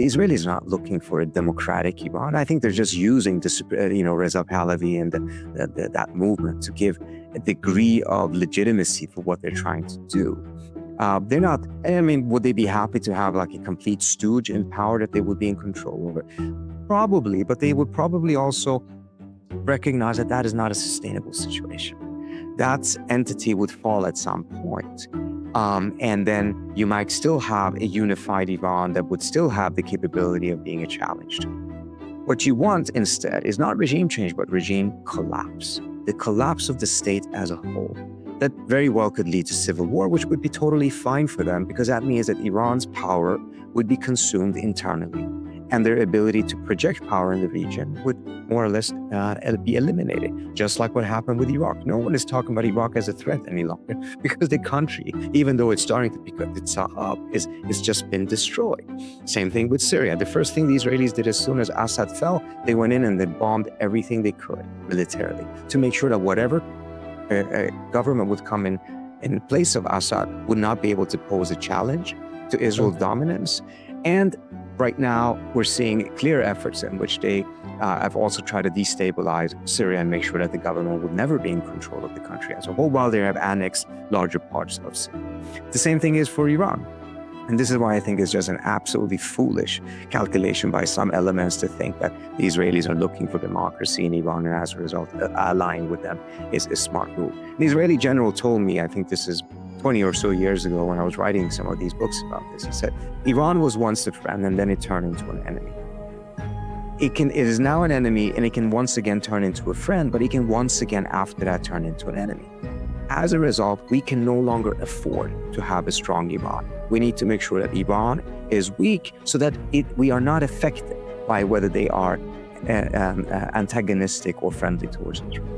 the Israelis are not looking for a democratic Iran. I think they're just using this, Reza Pahlavi and that movement to give a degree of legitimacy for what they're trying to do. They're not, I mean, would they be happy to have like a complete stooge in power that they would be in control over? Probably, but they would probably also recognize that that is not a sustainable situation. That entity would fall at some point. And then you might still have a unified Iran that would still have the capability of being challenged. What you want instead is not regime change, but regime collapse. The collapse of the state as a whole. That very well could lead to civil war, which would be totally fine for them, because that means that Iran's power would be consumed internally, and their ability to project power in the region would more or less be eliminated, just like what happened with Iraq. No one is talking about Iraq as a threat any longer, because the country, even though it's starting to pick itself up, is just been destroyed. Same thing with Syria. The first thing the Israelis did as soon as Assad fell, they went in and they bombed everything they could militarily to make sure that whatever government would come in place of Assad would not be able to pose a challenge to Israel's dominance. And right now, we're seeing clear efforts in which they have also tried to destabilize Syria and make sure that the government would never be in control of the country as a whole, while they have annexed larger parts of Syria. The same thing is for Iran. And this is why I think it's just an absolutely foolish calculation by some elements to think that the Israelis are looking for democracy in Iran, and as a result, allying with them is a smart move. An Israeli general told me, I think this is 20 or so years ago when I was writing some of these books about this, he said, Iran was once a friend and then it turned into an enemy. It is now an enemy, and it can once again turn into a friend, but it can once again after that turn into an enemy. As a result, we can no longer afford to have a strong Iran. We need to make sure that Iran is weak so that we are not affected by whether they are antagonistic or friendly towards Israel.